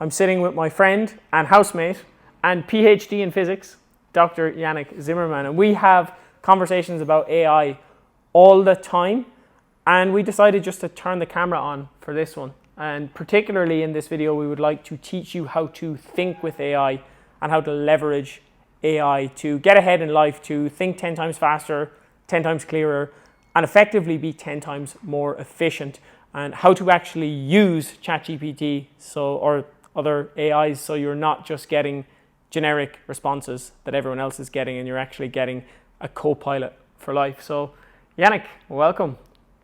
I'm sitting with my friend and housemate and PhD in physics, Dr. Yannick Zimmerman, and we have conversations about AI all the time, and we decided just to turn the camera on for this one. And particularly in this video, we would like to teach you how to think with AI and how to leverage AI to get ahead in life, to think 10 times faster, 10 times clearer, and effectively be 10 times more efficient, and how to actually use ChatGPT or other AIs so you're not just getting generic responses that everyone else is getting and you're actually getting a co-pilot for life. So Yannick, welcome.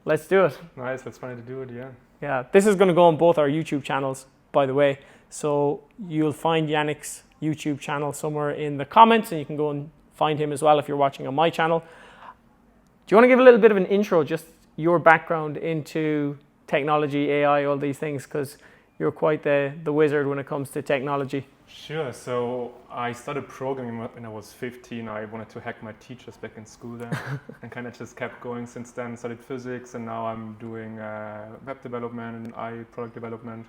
Let's do it. Nice, that's funny to do it, yeah. Yeah, this is going to go on both our YouTube channels, by the way. So you'll find Yannick's YouTube channel somewhere in the comments, and you can go and find him as well if you're watching on my channel. Do you want to give a little bit of an intro, just your background into technology, AI, all these things, because you're quite the wizard when it comes to technology. Sure, so I started programming when I was 15. I wanted to hack my teachers back in school then and kind of just kept going since then. Studied physics, and now I'm doing web development and product development.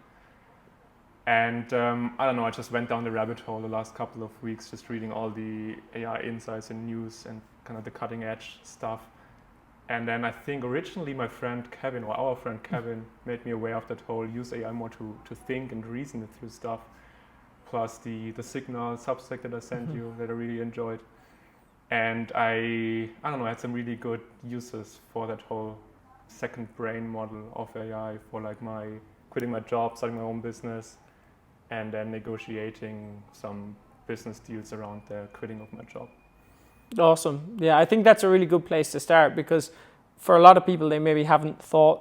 And I don't know, I just went down the rabbit hole the last couple of weeks, just reading all the AI insights and news and kind of the cutting edge stuff. And then I think originally my friend Kevin, or our friend Kevin, made me aware of that whole use AI more to think and reason it through stuff. Plus the Signal Substack that I sent you that I really enjoyed. And I don't know, I had some really good uses for that whole second brain model of AI for like my quitting my job, starting my own business, and then negotiating some business deals around the quitting of my job. Awesome. Yeah, I think that's a really good place to start, because for a lot of people, they maybe haven't thought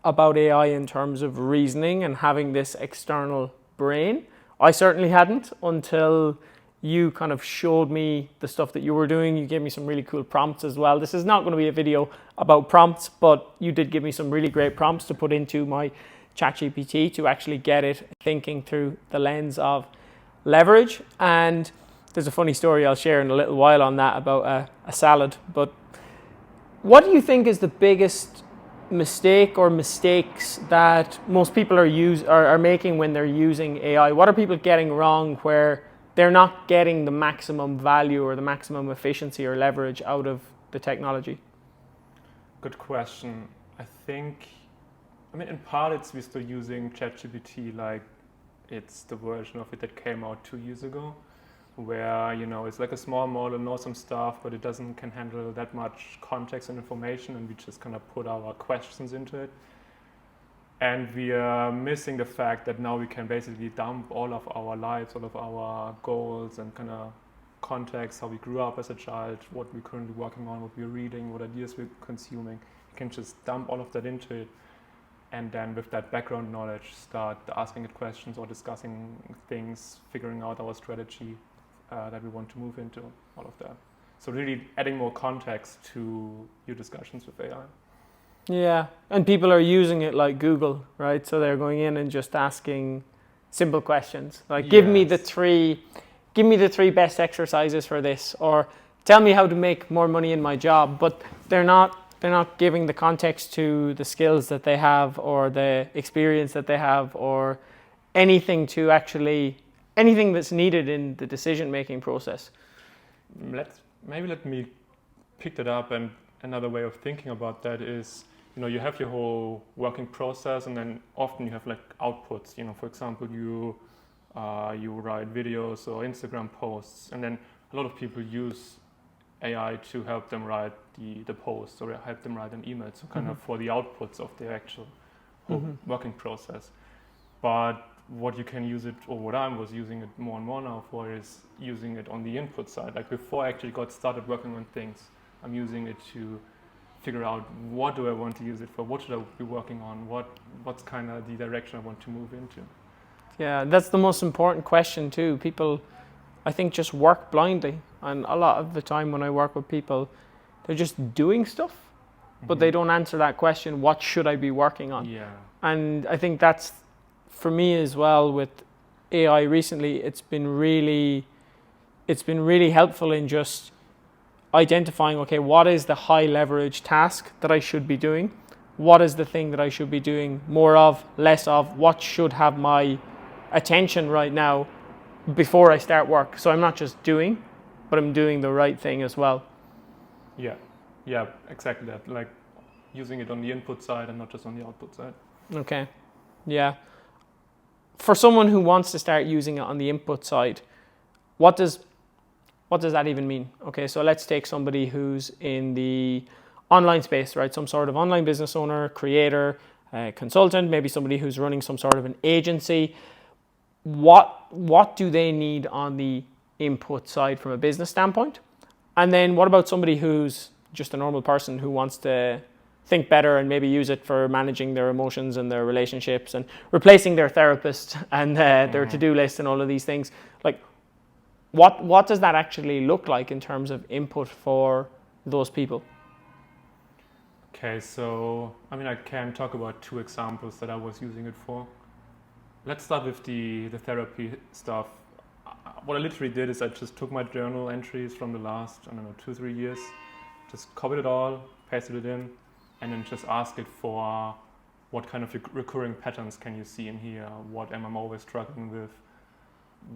about AI in terms of reasoning and having this external brain. I certainly hadn't until you kind of showed me the stuff that you were doing. You gave me some really cool prompts as well. This is not going to be a video about prompts, but you did give me some really great prompts to put into my ChatGPT to actually get it thinking through the lens of leverage. And there's a funny story I'll share in a little while on that about a salad. But what do you think is the biggest mistake or mistakes that most people are making when they're using AI? What are people getting wrong where they're not getting the maximum value or the maximum efficiency or leverage out of the technology? Good question. I mean, in part we're still using ChatGPT like it's the version of it that came out 2 years ago, where, you know, it's like a small model, knows some stuff, but it can handle that much context and information, and we just kind of put our questions into it. And we are missing the fact that now we can basically dump all of our lives, all of our goals and kind of context, how we grew up as a child, what we're currently working on, what we're reading, what ideas we're consuming. You can just dump all of that into it, and then with that background knowledge start asking it questions or discussing things, figuring out our strategy that we want to move into, all of that. So really adding more context to your discussions with AI. Yeah, and people are using it like Google, right? So they're going in and just asking simple questions like, give me the three best exercises for this, or tell me how to make more money in my job. But they're not giving the context to the skills that they have or the experience that they have or anything that's needed in the decision-making process. Let me pick that up, and another way of thinking about that is, you know, you have your whole working process, and then often you have like outputs. You know, for example, you write videos or Instagram posts, and then a lot of people use AI to help them write the posts or help them write an email, so kind of for the outputs of their actual working process. But what you can use it, or what I was using it more and more now for, is using it on the input side. Like before I actually got started working on things, I'm using it to figure out what do I want to use it for, what should I be working on, what's kind of the direction I want to move into. Yeah, that's the most important question too. People, I think, just work blindly, and a lot of the time when I work with people, they're just doing stuff, but they don't answer that question, what should I be working on? Yeah. And I think that's, for me as well, with AI recently, it's been really helpful in just identifying, okay, what is the high leverage task that I should be doing? What is the thing that I should be doing more of, less of? What should have my attention right now before I start work. So I'm not just doing, but I'm doing the right thing as well. Yeah, exactly that. Like using it on the input side and not just on the output side. Okay, yeah. For someone who wants to start using it on the input side, what does that even mean? Okay, so let's take somebody who's in the online space, right? Some sort of online business owner, creator, consultant, maybe somebody who's running some sort of an agency. What do they need on the input side from a business standpoint? And then what about somebody who's just a normal person who wants to think better and maybe use it for managing their emotions and their relationships and replacing their therapist and their to-do list and all of these things? Like, what does that actually look like in terms of input for those people? Okay, so I can talk about 2 examples that I was using it for. Let's start with the therapy stuff. What I literally did is I just took my journal entries from the last, 2-3 years, just copied it all, pasted it in, and then just asked it for what kind of recurring patterns can you see in here? What am I always struggling with?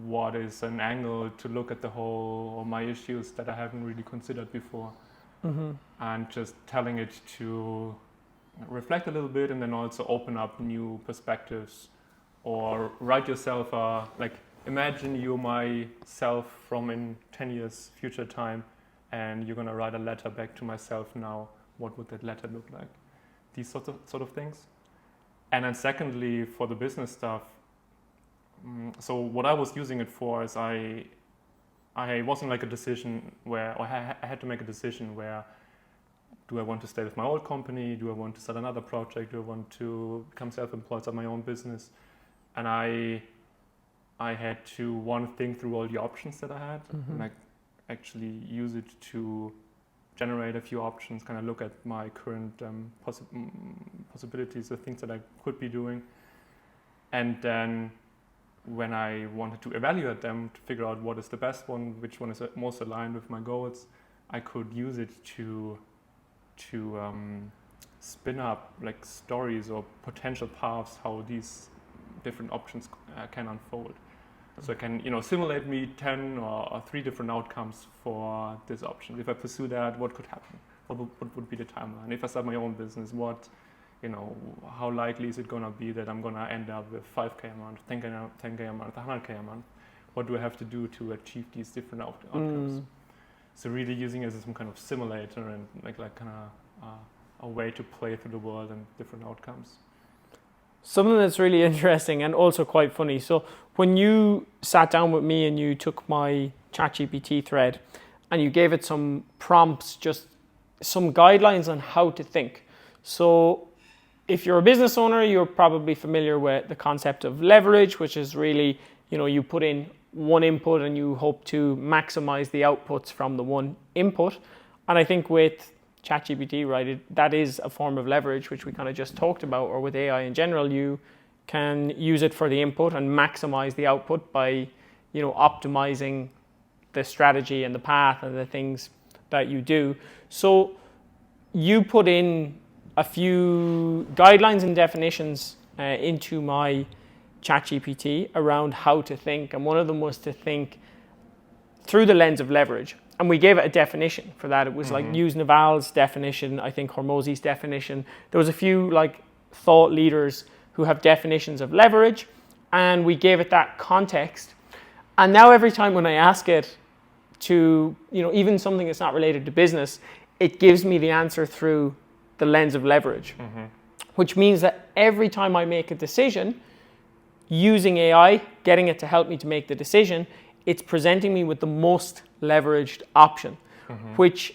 What is an angle to look at the whole or my issues that I haven't really considered before? And just telling it to reflect a little bit and then also open up new perspectives, or write yourself imagine you myself from in 10 years future time, and you're going to write a letter back to myself now. What would that letter look like? These sort of things. And then secondly, for the business stuff, so what I was using it for is I wasn't like a decision where I had to make a decision where, do I want to stay with my old company? Do I want to start another project? Do I want to become self-employed, start my own business? And I had to think through all the options that I had, and I actually use it to generate a few options, kind of look at my current possibilities, the things that I could be doing. And then when I wanted to evaluate them to figure out what is the best one, which one is most aligned with my goals, I could use it to spin up like stories or potential paths how these different options can unfold. So I can simulate me 10 or 3 different outcomes for this option. If I pursue that, what could happen? What would be the timeline? If I start my own business, how likely is it going to be that I'm going to end up with 5K a month, 10K a month, 100K a month? What do I have to do to achieve these different outcomes? So really using it as some kind of simulator and like kind of a way to play through the world and different outcomes. Something that's really interesting and also quite funny. So when you sat down with me and you took my ChatGPT thread and you gave it some prompts, just some guidelines on how to think. So if you're a business owner, you're probably familiar with the concept of leverage, which is really, you put in one input and you hope to maximize the outputs from the one input. And I think with ChatGPT, right, that is a form of leverage, which we kind of just talked about, or with AI in general, you can use it for the input and maximize the output by, optimizing the strategy and the path and the things that you do. So you put in a few guidelines and definitions into my ChatGPT around how to think, and one of them was to think through the lens of leverage. And we gave it a definition for that. It was like use Naval's definition, I think Hormozi's definition. There was a few thought leaders who have definitions of leverage, and we gave it that context. And now every time when I ask it to, even something that's not related to business, it gives me the answer through the lens of leverage, which means that every time I make a decision, using AI, getting it to help me to make the decision, it's presenting me with the most leveraged option, which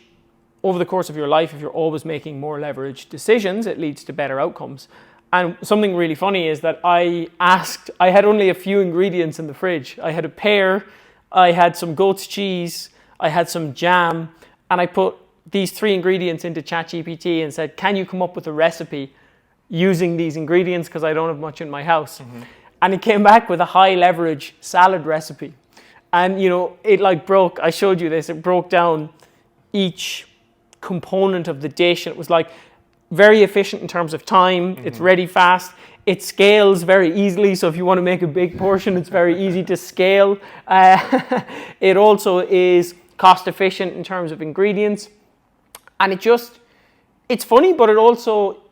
over the course of your life, if you're always making more leveraged decisions, it leads to better outcomes. And something really funny is that I had only a few ingredients in the fridge. I had a pear, I had some goat's cheese, I had some jam, and I put these 3 ingredients into ChatGPT and said, can you come up with a recipe using these ingredients, because I don't have much in my house. And it came back with a high leverage salad recipe. And it broke, I showed you this, it broke down each component of the dish. And it was like very efficient in terms of time. It's ready fast. It scales very easily. So if you want to make a big portion, it's very easy to scale. It also is cost efficient in terms of ingredients. And it's funny, but it also,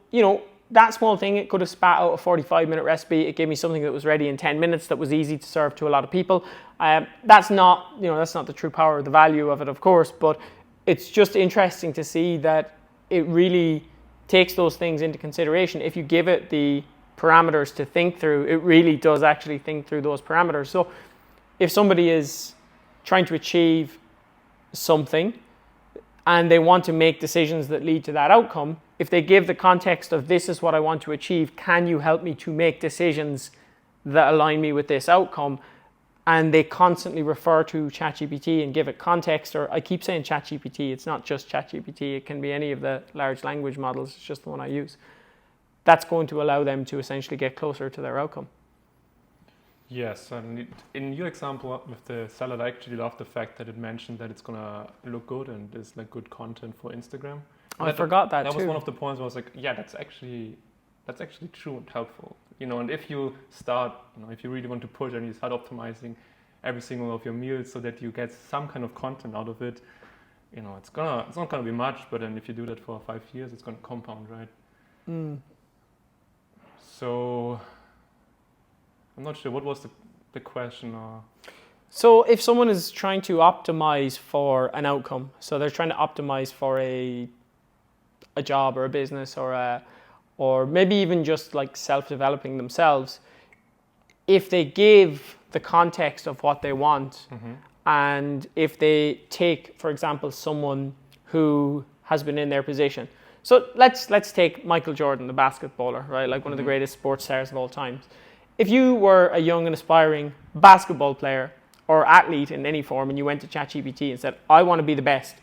that small thing, it could have spat out a 45-minute recipe. It gave me something that was ready in 10 minutes that was easy to serve to a lot of people. That's not the true power or the value of it, of course, but it's just interesting to see that it really takes those things into consideration. If you give it the parameters to think through, it really does actually think through those parameters. So if somebody is trying to achieve something and they want to make decisions that lead to that outcome, if they give the context of this is what I want to achieve, can you help me to make decisions that align me with this outcome? And they constantly refer to ChatGPT and give it context, or I keep saying ChatGPT, it's not just ChatGPT, it can be any of the large language models, it's just the one I use. That's going to allow them to essentially get closer to their outcome. Yes, and in your example with the salad, I actually love the fact that it mentioned that it's gonna look good and is like good content for Instagram. I forgot that too. That was one of the points where I was like, yeah, that's actually true and helpful. And if you start, if you really want to push and you start optimizing every single of your meals so that you get some kind of content out of it, it's not gonna be much, but then if you do that for 5 years, it's gonna compound, right? So I'm not sure what was the question. So if someone is trying to optimize for an outcome, so they're trying to optimize for a job or a business or maybe even just like self-developing themselves, if they give the context of what they want, and if they take, for example, someone who has been in their position. So let's take Michael Jordan, the basketballer, right? Like one of the greatest sports stars of all time. If you were a young and aspiring basketball player or athlete in any form and you went to ChatGPT and said, I want to be the best,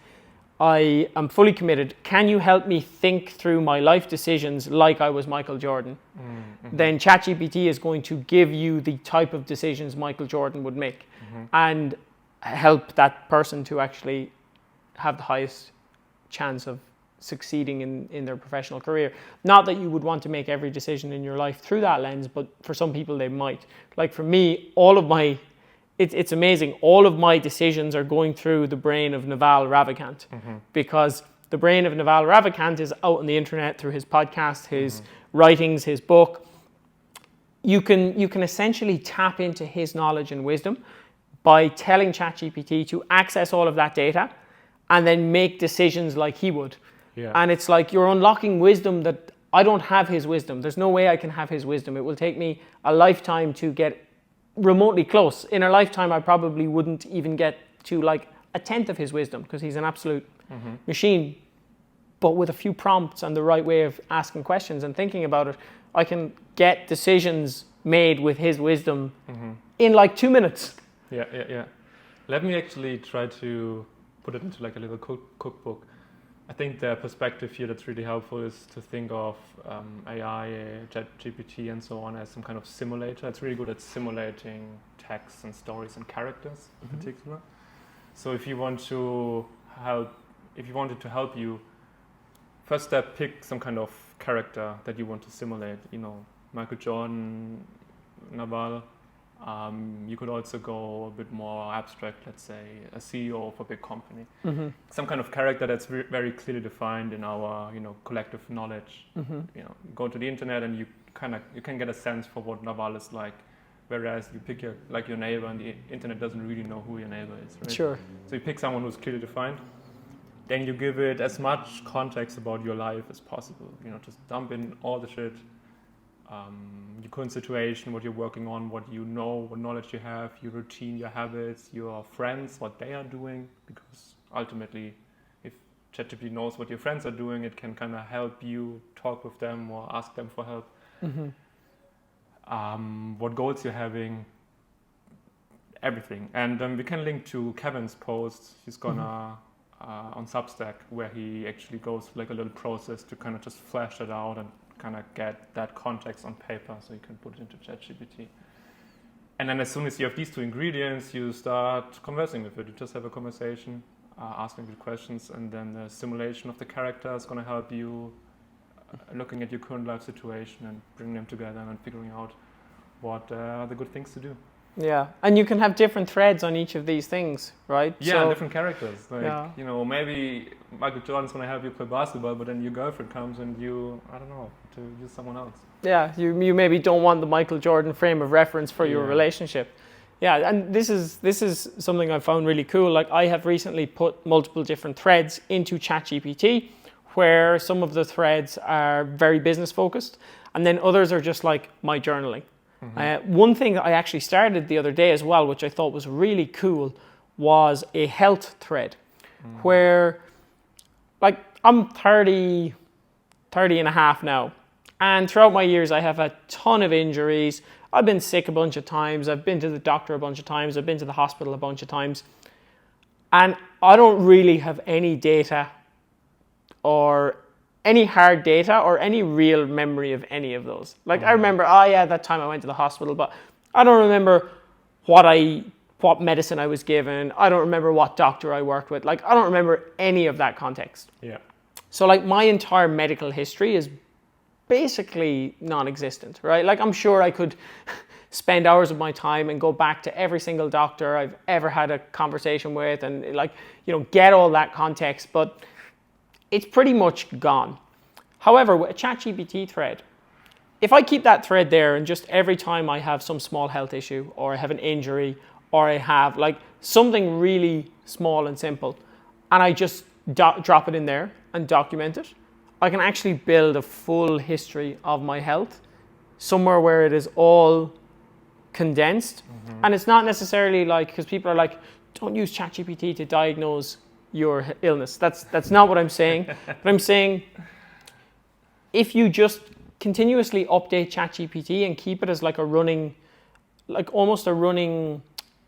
I am fully committed, can you help me think through my life decisions like I was Michael Jordan? Then ChatGPT is going to give you the type of decisions Michael Jordan would make and help that person to actually have the highest chance of succeeding in their professional career. Not that you would want to make every decision in your life through that lens, but for some people they might. Like for me, it's amazing. All of my decisions are going through the brain of Naval Ravikant because the brain of Naval Ravikant is out on the internet through his podcast, his writings, his book. You can essentially tap into his knowledge and wisdom by telling ChatGPT to access all of that data and then make decisions like he would. Yeah. And it's like you're unlocking wisdom that I don't have his wisdom. There's no way I can have his wisdom. It will take me a lifetime to get remotely close. In a lifetime, I probably wouldn't even get to like a tenth of his wisdom because he's an absolute machine. But with a few prompts and the right way of asking questions and thinking about it, I can get decisions made with his wisdom in like 2 minutes. Yeah. Let me actually try to put it into like a little cookbook. I think the perspective here that's really helpful is to think of AI, ChatGPT and so on as some kind of simulator. It's really good at simulating texts and stories and characters in particular. So if you wanted to help you, first step, pick some kind of character that you want to simulate. Michael Jordan, Naval. You could also go a bit more abstract, let's say a CEO of a big company. Some kind of character that's very clearly defined in our collective knowledge. Go to the internet and you can get a sense for what Naval is like, whereas you pick your neighbor and the internet doesn't really know who your neighbor is, right? Sure. So you pick someone who's clearly defined, then you give it as much context about your life as possible. Just dump in all the shit. Your current situation, what you're working on, what you know, what knowledge you have, your routine, your habits, your friends, what they are doing. Because ultimately, if ChatGPT knows what your friends are doing, it can kind of help you talk with them or ask them for help. What goals you're having, everything. And we can link to Kevin's post. He's gonna on Substack, where he actually goes through like a little process to kind of just flesh it out and kind of get that context on paper so you can put it into ChatGPT. And then as soon as you have these two ingredients, you start conversing with it. You just have a conversation, asking good questions, and then the simulation of the character is going to help you looking at your current life situation and bringing them together and figuring out what are the good things to do. Yeah, and you can have different threads on each of these things, right? Yeah, so, different characters. Like, you know, maybe Michael Jordan's going to help you play basketball, but then your girlfriend comes and you, I don't know, to use someone else. Yeah, you maybe don't want the Michael Jordan frame of reference for your relationship. Yeah, and this is something I found really cool. Like, I have recently put multiple different threads into ChatGPT, where some of the threads are very business focused, and then others are just like my journaling. One thing that I actually started the other day as well, which I thought was really cool, was a health thread, where, like, I'm 30 and a half now, and throughout my years I have a ton of injuries. I've been sick a bunch of times, I've been to the doctor a bunch of times, I've been to the hospital a bunch of times, and I don't really have any data or any hard data or any real memory of any of those. Like, I remember, that time I went to the hospital, but I don't remember what medicine I was given. I don't remember what doctor I worked with. Like, I don't remember any of that context. Yeah. So, like, my entire medical history is basically non-existent, right? Like, I'm sure I could spend hours of my time and go back to every single doctor I've ever had a conversation with and, like, you know, get all that context, but it's pretty much gone. However, with a ChatGPT thread, if I keep that thread there and just every time I have some small health issue or I have an injury or I have like something really small and simple and I just drop it in there and document it, I can actually build a full history of my health somewhere where it is all condensed. And it's not necessarily like, because people are like, don't use ChatGPT to diagnose your illness. That's not what I'm saying. But I'm saying if you just continuously update ChatGPT and keep it as like a running, like almost a running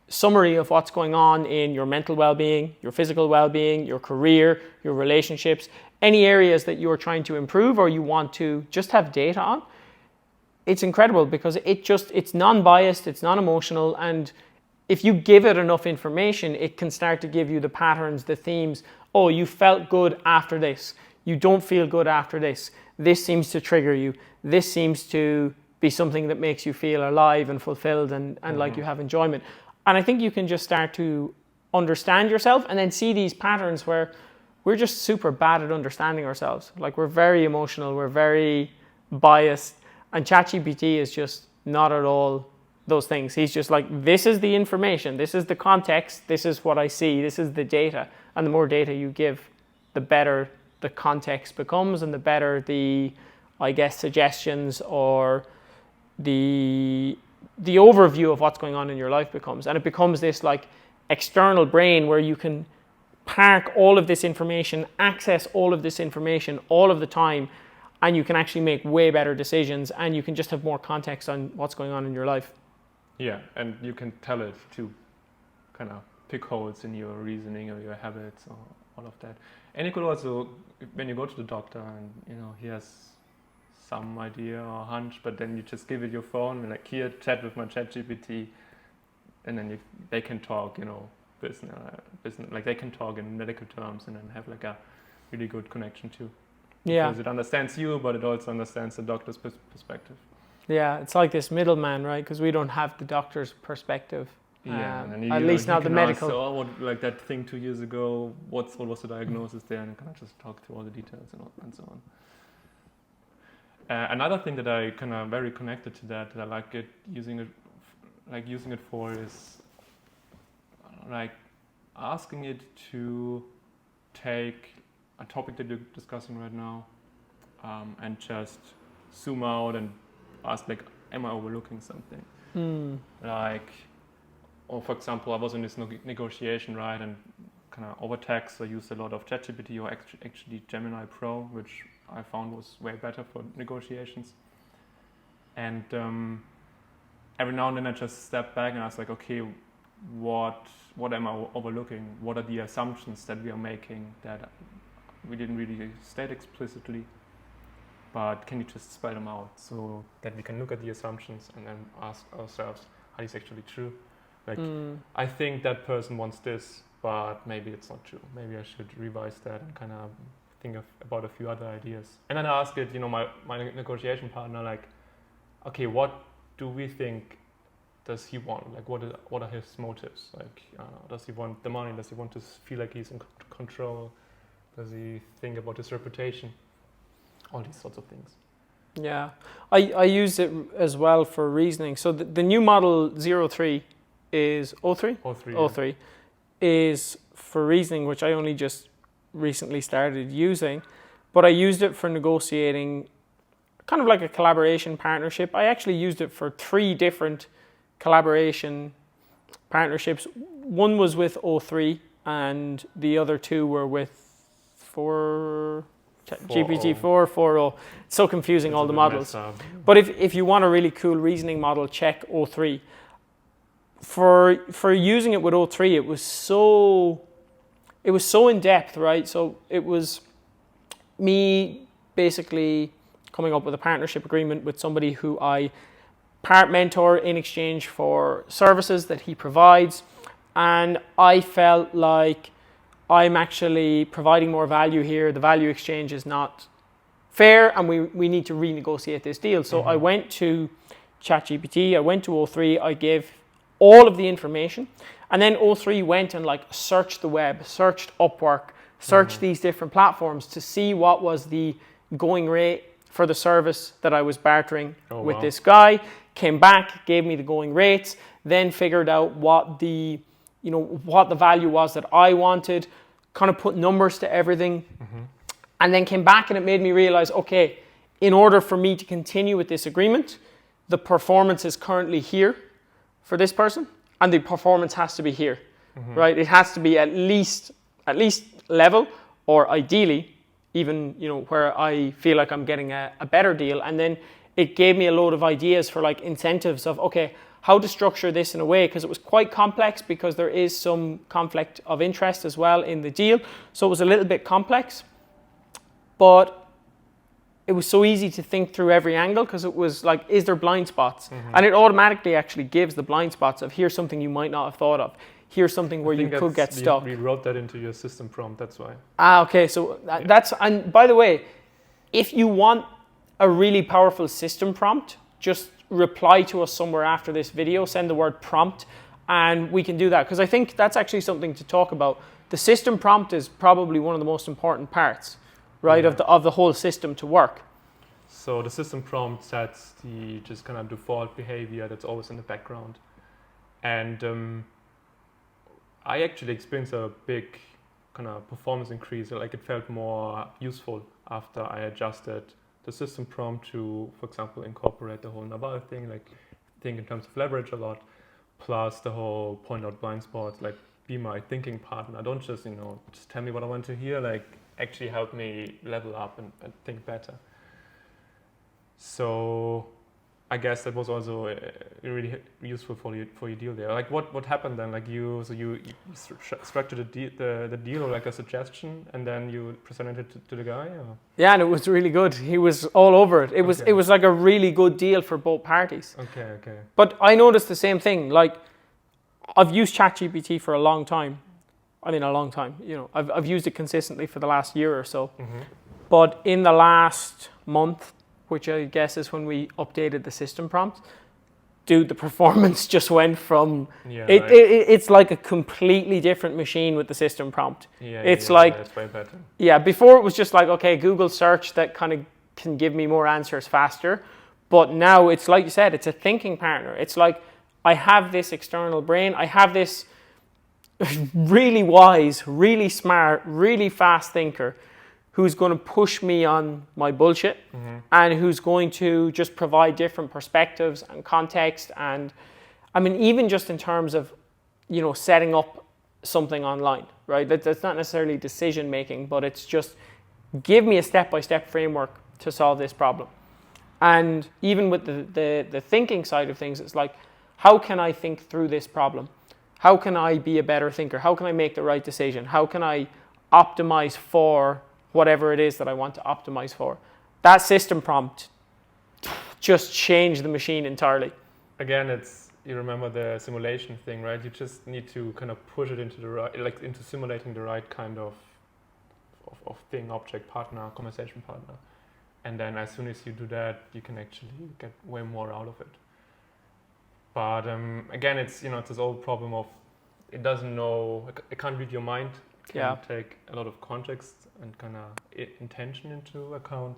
summary of what's going on in your mental well-being, your physical well-being, your career, your relationships, any areas that you're trying to improve or you want to just have data on, it's incredible because it's non-biased, it's non-emotional, and if you give it enough information, it can start to give you the patterns, the themes. Oh, you felt good after this. You don't feel good after this. This seems to trigger you. This seems to be something that makes you feel alive and fulfilled and like you have enjoyment. And I think you can just start to understand yourself and then see these patterns where we're just super bad at understanding ourselves. Like, we're very emotional, we're very biased, and ChatGPT is just not at all those things. He's just like, this is the information, this is the context, this is what I see, this is the data. And the more data you give, the better the context becomes and the better the, I guess, suggestions or the overview of what's going on in your life becomes. And it becomes this like external brain where you can park all of this information, access all of this information all of the time, and you can actually make way better decisions and you can just have more context on what's going on in your life. Yeah, and you can tell it to kind of pick holes in your reasoning or your habits or all of that. And you could also, when you go to the doctor and, you know, he has some idea or hunch, but then you just give it your phone and like, here, chat with my ChatGPT, and then they can talk, you know, business, like they can talk in medical terms and then have like a really good connection too. Yeah. Because it understands you, but it also understands the doctor's perspective. Yeah, it's like this middleman, right? Because we don't have the doctor's perspective. Yeah, and at least not the medical. So, what, like that thing 2 years ago, what was the diagnosis there, and kind of just talk through all the details and so on. Another thing that I kind of very connected to that I like using it for is like asking it to take a topic that you're discussing right now and just zoom out and ask like, am I overlooking something? Like, or for example, I was in this negotiation, right, and kind of over text I used a lot of ChatGPT or actually Gemini Pro, which I found was way better for negotiations. And every now and then I just step back and I was like, okay, what am I overlooking? What are the assumptions that we are making that we didn't really state explicitly? But can you just spell them out so that we can look at the assumptions and then ask ourselves, are these actually true? Like, I think that person wants this, but maybe it's not true. Maybe I should revise that and kind of think about a few other ideas. And then I ask it, my negotiation partner, like, okay, what do we think does he want? Like, what are his motives? Like, does he want the money? Does he want to feel like he's in control? Does he think about his reputation? All these sorts of things. Yeah, I use it as well for reasoning. So the new model 03 is 03? 03. 03 is for reasoning, which I only just recently started using, but I used it for negotiating kind of like a collaboration partnership. I actually used it for 3 different collaboration partnerships. One was with 03 and the other 2 were with GPT-4, 4.0. It's so confusing, all the models. But if you want a really cool reasoning model, check 03. For using it with 03, it was so in depth, right? So it was me basically coming up with a partnership agreement with somebody who I part mentor in exchange for services that he provides, and I felt like I'm actually providing more value here. The value exchange is not fair, and we need to renegotiate this deal. So I went to ChatGPT, I went to 03, I gave all of the information, and then 03 went and like searched the web, searched Upwork, searched these different platforms to see what was the going rate for the service that I was bartering with this guy, came back, gave me the going rates, then figured out what the value was that I wanted, kind of put numbers to everything, and then came back, and it made me realize, okay, in order for me to continue with this agreement, the performance is currently here for this person, and the performance has to be here, right? It has to be at least level, or ideally, even, where I feel like I'm getting a better deal. And then it gave me a load of ideas for like incentives of, okay, how to structure this in a way, because it was quite complex, because there is some conflict of interest as well in the deal. So it was a little bit complex, but it was so easy to think through every angle, because it was like, is there blind spots? And it automatically actually gives the blind spots of, here's something you might not have thought of. Here's something where you could get stuck. We wrote that into your system prompt, that's why. Okay, so that's, and by the way, if you want a really powerful system prompt, just reply to us somewhere after this video, send the word prompt, and we can do that, because I think that's actually something to talk about. The system prompt is probably one of the most important parts, right, of the whole system to work. So the system prompt sets the just kind of default behavior that's always in the background. And I actually experienced a big kind of performance increase. Like, it felt more useful after I adjusted the system prompt to, for example, incorporate the whole Naval thing, like think in terms of leverage a lot, plus the whole point out blind spots, like be my thinking partner. Don't just, just tell me what I want to hear, like actually help me level up and think better. So I guess that was also really useful for your deal there. Like, what happened then? Like, you structured the deal like a suggestion, and then you presented it to the guy? Or? Yeah, and it was really good. He was all over it. It was like a really good deal for both parties. Okay. But I noticed the same thing. Like, I've used ChatGPT for a long time. I mean, a long time. I've used it consistently for the last year or so. But in the last month, which I guess is when we updated the system prompt, dude, the performance just went from, it's like a completely different machine with the system prompt. It's way better. Yeah, before it was just like, okay, Google search that kind of can give me more answers faster. But now it's like you said, it's a thinking partner. It's like, I have this external brain, I have this really wise, really smart, really fast thinker who's going to push me on my bullshit, and who's going to just provide different perspectives and context. And I mean, even just in terms of, setting up something online, right? That's not necessarily decision making, but it's just give me a step-by-step framework to solve this problem. And even with the thinking side of things, it's like, how can I think through this problem? How can I be a better thinker? How can I make the right decision? How can I optimize for whatever it is that I want to optimize for? That system prompt just changed the machine entirely. Again, you remember the simulation thing, right? You just need to kind of push it into into simulating the right kind of of thing, object, partner, conversation partner. And then as soon as you do that, you can actually get way more out of it. But again, it's it's this old problem of it doesn't know, it can't read your mind, can take a lot of context and kind of intention into account,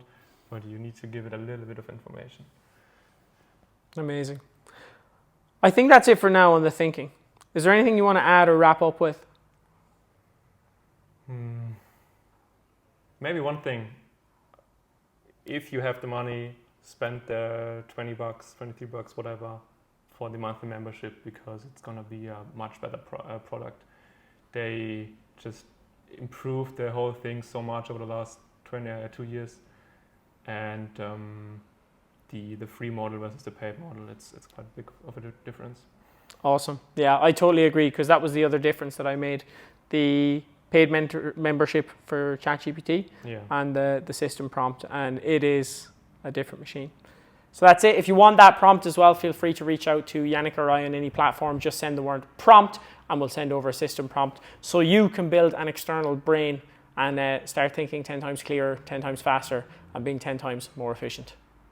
but you need to give it a little bit of information. Amazing. I think that's it for now on the thinking. Is there anything you want to add or wrap up with? Maybe one thing. If you have the money, spend the $20, $23, whatever, for the monthly membership, because it's going to be a much better product. They just improved the whole thing so much over the last 2 years. And the free model versus the paid model, it's quite big of a difference. Awesome. Yeah, I totally agree, because that was the other difference that I made. The paid membership for ChatGPT and the system prompt, and it is a different machine. So that's it. If you want that prompt as well, feel free to reach out to Yannick or I on any platform. Just send the word prompt and we'll send over a system prompt so you can build an external brain and start thinking 10 times clearer, 10 times faster, and being 10 times more efficient.